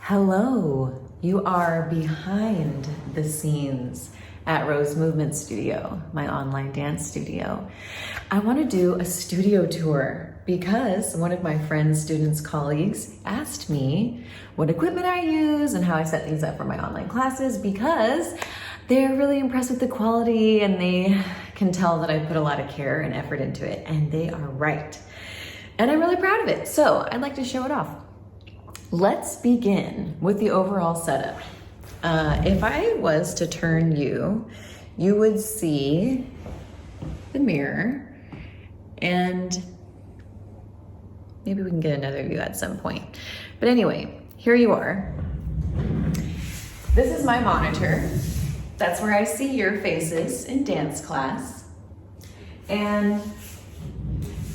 Hello, you are behind the scenes at Rose Movement Studio, my online dance studio. I want to do a studio tour because one of my friends, students, colleagues asked me what equipment I use and how I set things up for my online classes because they're really impressed with the quality and they can tell that I put a lot of care and effort into it, and they are right. And I'm really proud of it, so I'd like to show it off. Let's begin with the overall setup. If I was to turn you, you would see the mirror, and maybe we can get another view at some point. But anyway, here you are. This is my monitor. That's where I see your faces in dance class. And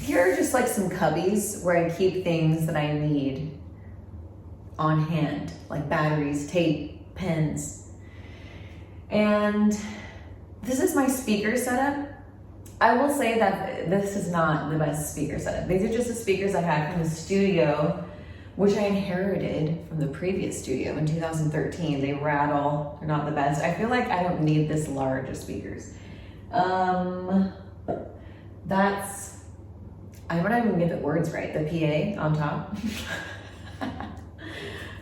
here are just like some cubbies where I keep things that I need on hand, like batteries, tape, pens. And this is my speaker setup. I will say that this is not the best speaker setup. These are just the speakers I had from the studio, which I inherited from the previous studio in 2013. They rattle, they're not the best. I feel like I don't need this large of speakers. I don't even get the words right. The PA on top.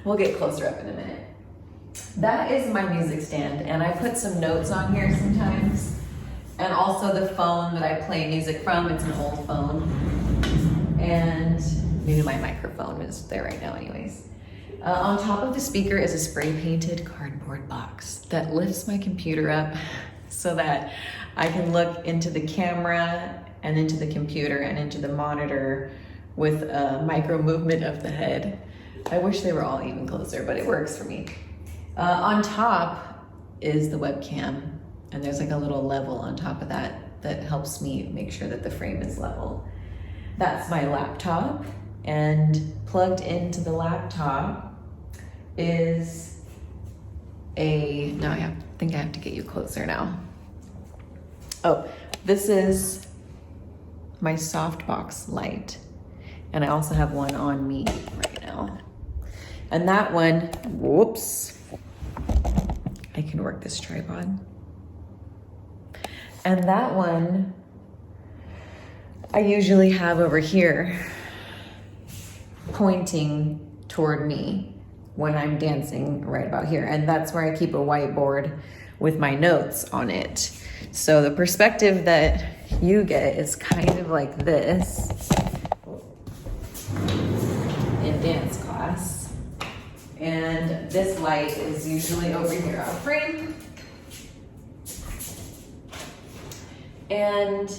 We'll get closer up in a minute. That is my music stand, and I put some notes on here sometimes. And also the phone that I play music from, it's an old phone. And maybe my microphone is there right now anyways. On top of the speaker is a spray painted cardboard box that lifts my computer up so that I can look into the camera and into the computer and into the monitor with a micro movement of the head. I wish they were all even closer, but it works for me. On top is the webcam, and there's like a little level on top of that helps me make sure that the frame is level. That's my laptop, and plugged into the laptop is I think I have to get you closer now. Oh, this is my softbox light, and I also have one on me right now. And that one, whoops, I can work this tripod. And that one, I usually have over here pointing toward me when I'm dancing right about here. And that's where I keep a whiteboard with my notes on it. So the perspective that you get is kind of like this in dance class. And this light is usually over here out of frame. And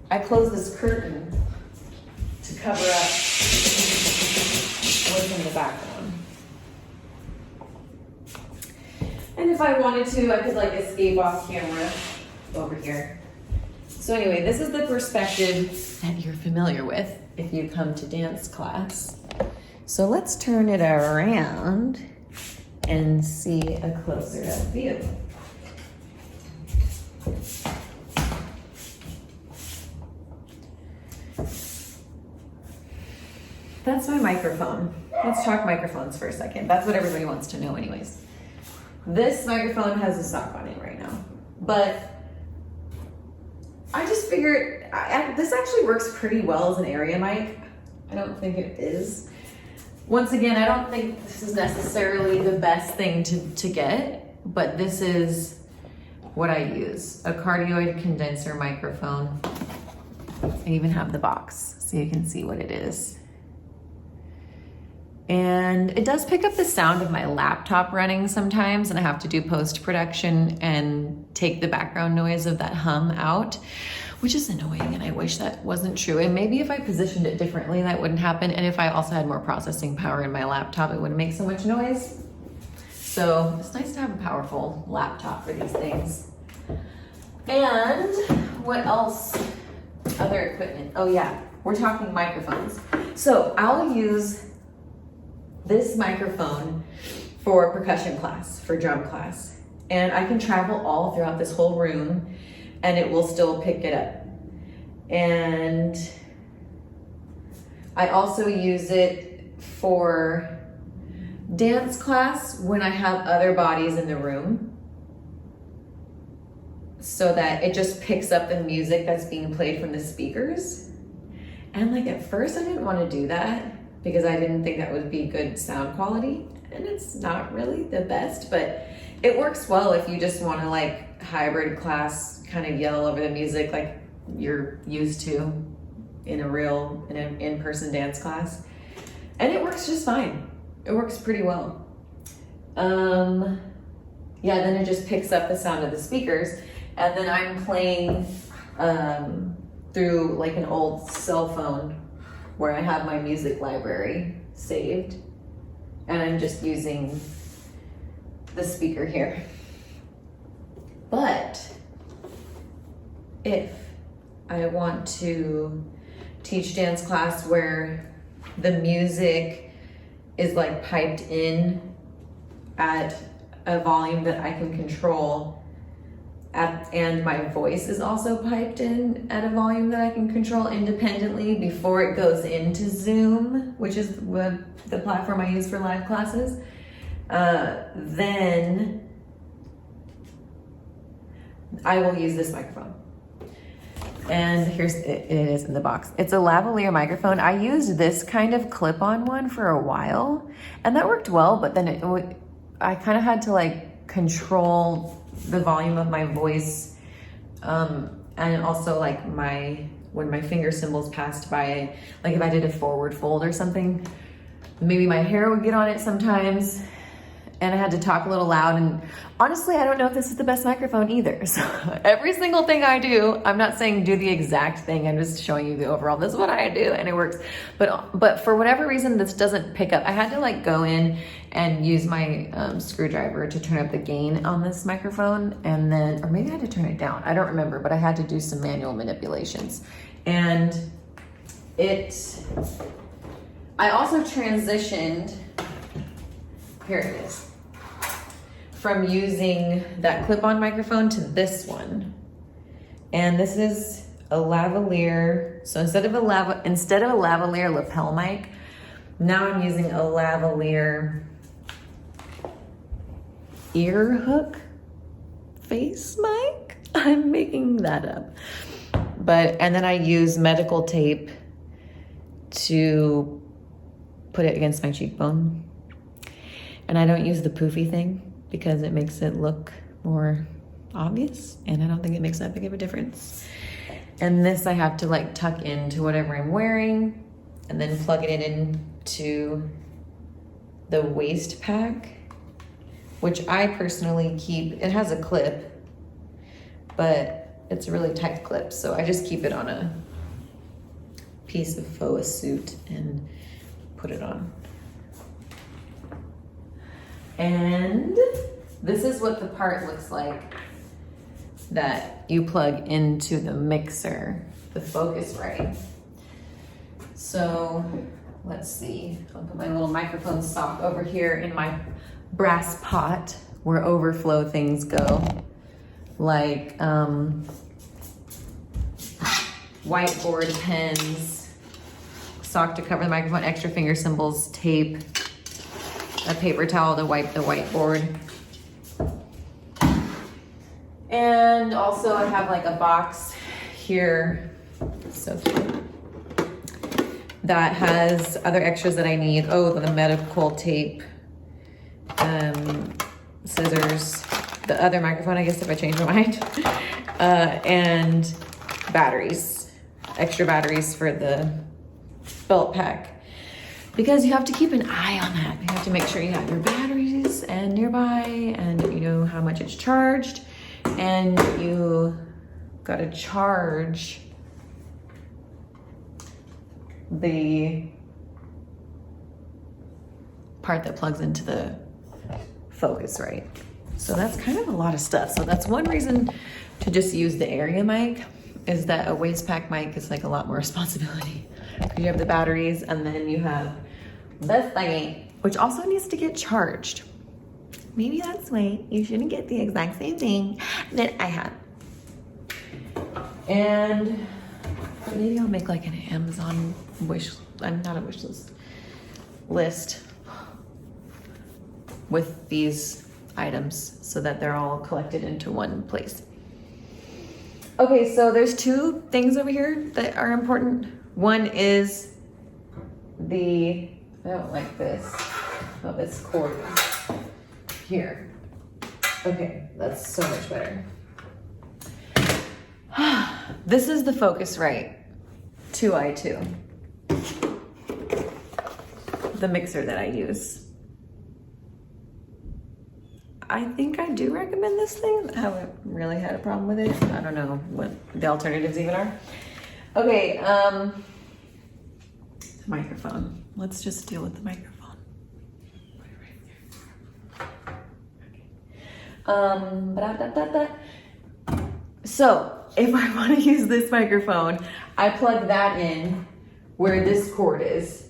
I close this curtain to cover up what's in the background. And if I wanted to, I could like escape off camera over here. So anyway, this is the perspective that you're familiar with if you come to dance class. So let's turn it around and see a closer up view. That's my microphone. Let's talk microphones for a second. That's what everybody wants to know anyways. This microphone has a sock on it right now, but I just figured this actually works pretty well as an area mic. I don't think it is. Once again, I don't think this is necessarily the best thing to get, but this is what I use. A cardioid condenser microphone. I even have the box so you can see what it is. And it does pick up the sound of my laptop running sometimes, and I have to do post-production and take the background noise of that hum out, which is annoying, and I wish that wasn't true. And maybe if I positioned it differently, that wouldn't happen. And if I also had more processing power in my laptop, it wouldn't make so much noise. So it's nice to have a powerful laptop for these things. And what else? Other equipment. Oh yeah, we're talking microphones. So I'll use this microphone for percussion class, for drum class. And I can travel all throughout this whole room and it will still pick it up. And I also use it for dance class when I have other bodies in the room, so that it just picks up the music that's being played from the speakers. And like at first I didn't want to do that because I didn't think that would be good sound quality, and it's not really the best, but it works well if you just want to like hybrid class, kind of yell over the music like you're used to in an in-person dance class. And it works just fine. It works pretty well. Yeah, then it just picks up the sound of the speakers, and then I'm playing through like an old cell phone where I have my music library saved, and I'm just using the speaker here. But if I want to teach dance class where the music is like piped in at a volume that I can control, and my voice is also piped in at a volume that I can control independently before it goes into Zoom, which is the platform I use for live classes, then I will use this microphone. And here's it is in the box. It's a lavalier microphone. I used this kind of clip-on one for a while, and that worked well, but then I kind of had to like control the volume of my voice, and also like when my finger cymbals passed by, like if I did a forward fold or something, maybe my hair would get on it sometimes, and I had to talk a little loud. And honestly, I don't know if this is the best microphone either. So every single thing I do, I'm not saying do the exact thing, I'm just showing you the overall, this is what I do and it works. But for whatever reason, this doesn't pick up. I had to like go in and use my screwdriver to turn up the gain on this microphone, and then, or maybe I had to turn it down. I don't remember, but I had to do some manual manipulations. And I also transitioned, here it is, from using that clip-on microphone to this one. And this is a lavalier. So instead of a lavalier lapel mic, now I'm using a lavalier ear hook face mic. I'm making that up. And then I use medical tape to put it against my cheekbone. And I don't use the poofy thing because it makes it look more obvious, and I don't think it makes that big of a difference. And this I have to like tuck into whatever I'm wearing, and then plug it into the waist pack, which I personally keep. It has a clip, but it's a really tight clip, so I just keep it on a piece of faux suit and put it on. And this is what the part looks like that you plug into the mixer, the Focusrite. So let's see, I'll put my little microphone sock over here in my brass pot where overflow things go, like whiteboard pens, sock to cover the microphone, extra finger cymbals, tape, a paper towel to wipe the whiteboard. And also I have like a box here, so cute, that has other extras that I need. Oh, the medical tape, scissors, the other microphone, I guess if I change my mind, and batteries, extra batteries for the belt pack. Because you have to keep an eye on that. You have to make sure you have your batteries and nearby, and you know how much it's charged, and you gotta charge the part that plugs into the Focusrite. So that's kind of a lot of stuff. So that's one reason to just use the area mic, is that a waist pack mic is like a lot more responsibility. You have the batteries, and then you have this thingy, which also needs to get charged. Maybe that's why you shouldn't get the exact same thing that I have. And maybe I'll make like an Amazon not a wish list with these items so that they're all collected into one place. Okay, so there's two things over here that are important. One is I don't like this. Oh, this cord here. Okay, that's so much better. This is the Focusrite 2i2, the mixer that I use. I think I do recommend this thing. I haven't really had a problem with it. I don't know what the alternatives even are. Okay, microphone. Let's just deal with the microphone. So if I want to use this microphone, I plug that in where this cord is.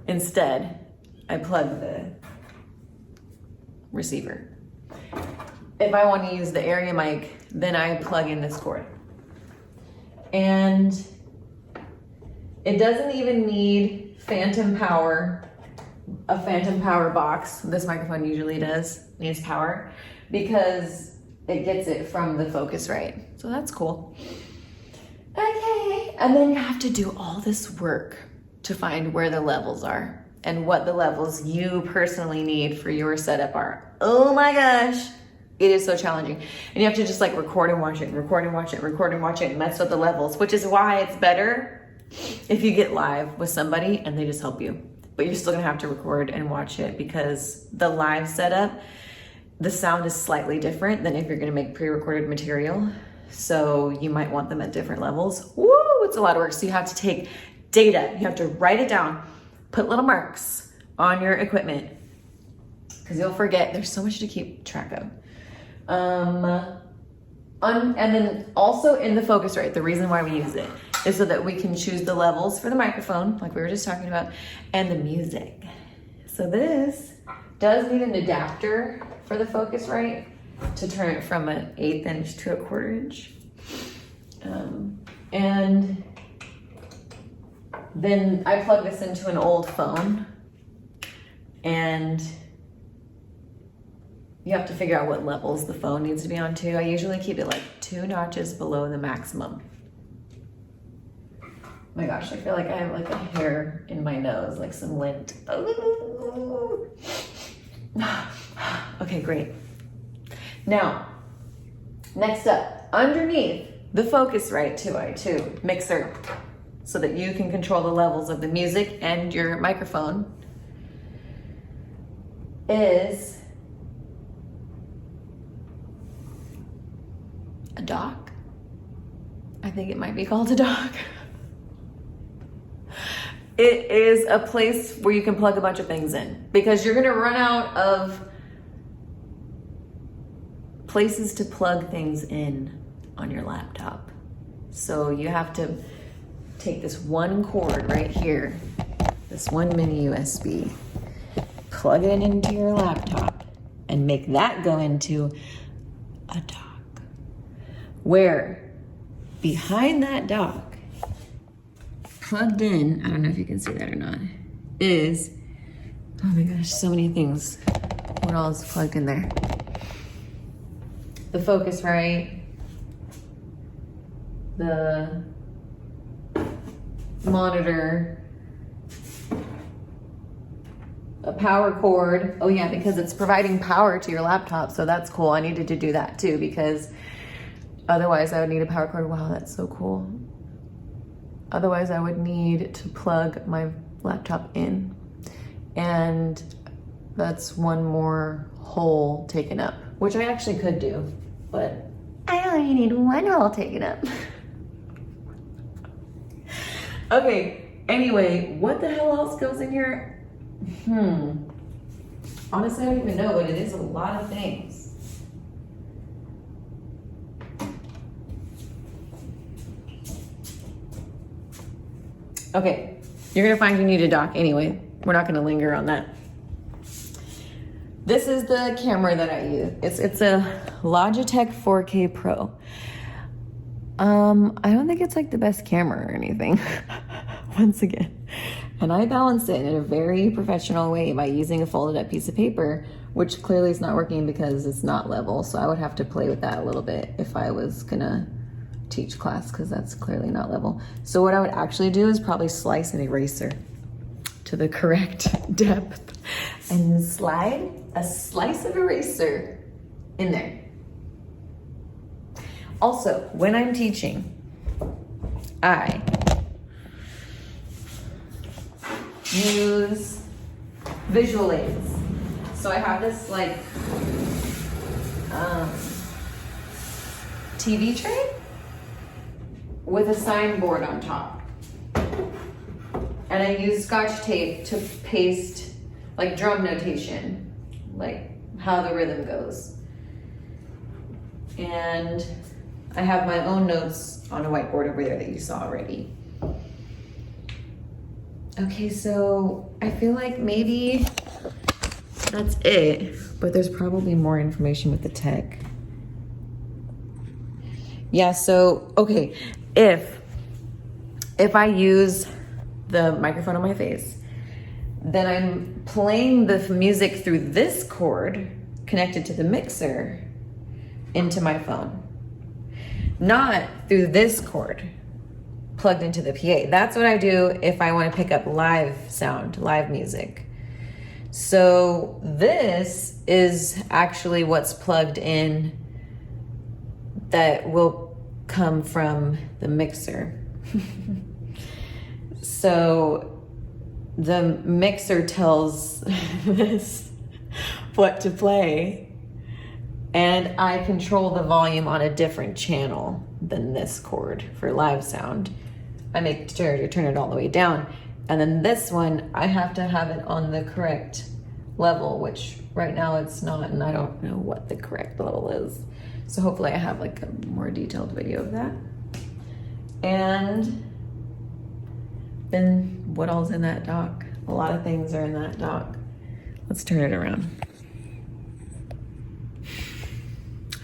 Instead, I plug the receiver. If I want to use the area mic, then I plug in this cord. And it doesn't even need phantom power, a phantom power box. This microphone usually needs power because it gets it from the Focusrite. So that's cool. Okay, and then you have to do all this work to find where the levels are and what the levels you personally need for your setup are. Oh my gosh, it is so challenging. And you have to just like record and watch it, record and watch it, record and watch it, and mess with the levels, which is why it's better if you get live with somebody and they just help you. But you're still gonna have to record and watch it because the live setup, the sound is slightly different than if you're gonna make pre-recorded material. So you might want them at different levels. Woo, it's a lot of work. So you have to take data, you have to write it down, put little marks on your equipment because you'll forget. There's so much to keep track of. And then also in the Focusrite, the reason why we use it is so that we can choose the levels for the microphone, like we were just talking about, and the music. So this does need an adapter for the Focusrite to turn it from an 1/8 inch to a 1/4 inch. And then I plug this into an old phone, and you have to figure out what levels the phone needs to be on too. I usually keep it like 2 notches below the maximum. Oh my gosh, I feel like I have like a hair in my nose, like some lint. Okay, great. Now, next up, underneath the Focusrite 2i2 mixer, so that you can control the levels of the music and your microphone, is a dock. I think it might be called a dock. It is a place where you can plug a bunch of things in because you're gonna run out of places to plug things in on your laptop. So you have to take this one cord right here, this one mini USB, plug it into your laptop and make that go into a dock, where behind that dock, plugged in, I don't know if you can see that or not, is, oh my gosh, so many things. What all is plugged in there? The Focusrite, the monitor, a power cord. Oh yeah, because it's providing power to your laptop, so that's cool. I needed to do that too because otherwise I would need a power cord. Wow, that's so cool. Otherwise I would need to plug my laptop in, and that's one more hole taken up, which I actually could do, but I only need one hole taken up. Okay, anyway, what the hell else goes in here? Honestly, I don't even know, but it is a lot of things. Okay, you're gonna find you need a dock anyway. We're not gonna linger on that. This is the camera that I use. It's a Logitech 4K Pro. I don't think it's like the best camera or anything. Once again, And I balance it in a very professional way by using a folded up piece of paper, which clearly is not working because it's not level. So I would have to play with that a little bit if I was gonna teach class, because that's clearly not level. So what I would actually do is probably slice an eraser to the correct depth and slide a slice of eraser in there. Also, when I'm teaching, I use visual aids. So I have this like TV tray with a signboard on top. And I use Scotch tape to paste like drum notation, like how the rhythm goes. And I have my own notes on a whiteboard over there that you saw already. Okay, so I feel like maybe that's it, but there's probably more information with the tech. Yeah, so, okay, if I use the microphone on my face, then I'm playing the music through this cord connected to the mixer into my phone. Not through this cord plugged into the PA. That's what I do if I want to pick up live sound, live music. So this is actually what's plugged in that will come from the mixer. So the mixer tells this what to play, and I control the volume on a different channel than this cord for live sound. I make sure to turn it all the way down. And then this one, I have to have it on the correct level, which right now it's not, and I don't know what the correct level is. So hopefully I have like a more detailed video of that. And then what all's in that dock? A lot of things are in that dock. Let's turn it around.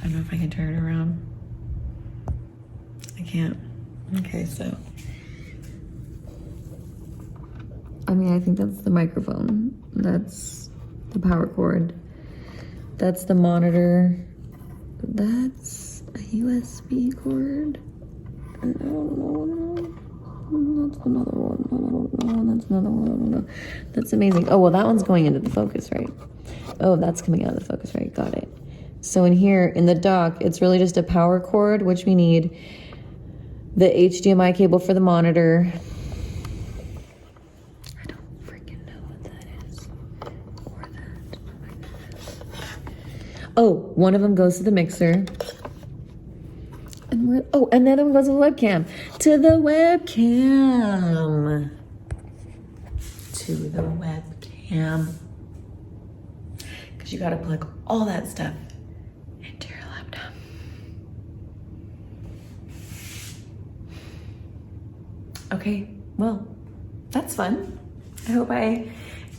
I don't know if I can turn it around. I can't. Okay, so. I mean, I think that's the microphone. That's the power cord. That's the monitor. That's a USB cord. I don't know. That's another one. I don't know. That's another one. I don't know. That's amazing. Oh, well, that one's going into the focus, right? Oh, that's coming out of the focus, right? Got it. So in here, in the dock, it's really just a power cord, which we need. The HDMI cable for the monitor. I don't freaking know what that is. Or that. Oh my goodness. Oh, one of them goes to the mixer. And and the other one goes to the webcam. To the webcam. To the webcam. Because you got to plug all that stuff into your laptop. Okay, well, that's fun. I hope I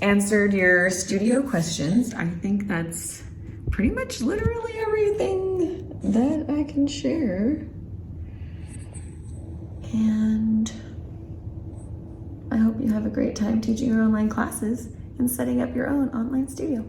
answered your studio questions. I think that's pretty much literally everything that I can share. And I hope you have a great time teaching your online classes and setting up your own online studio.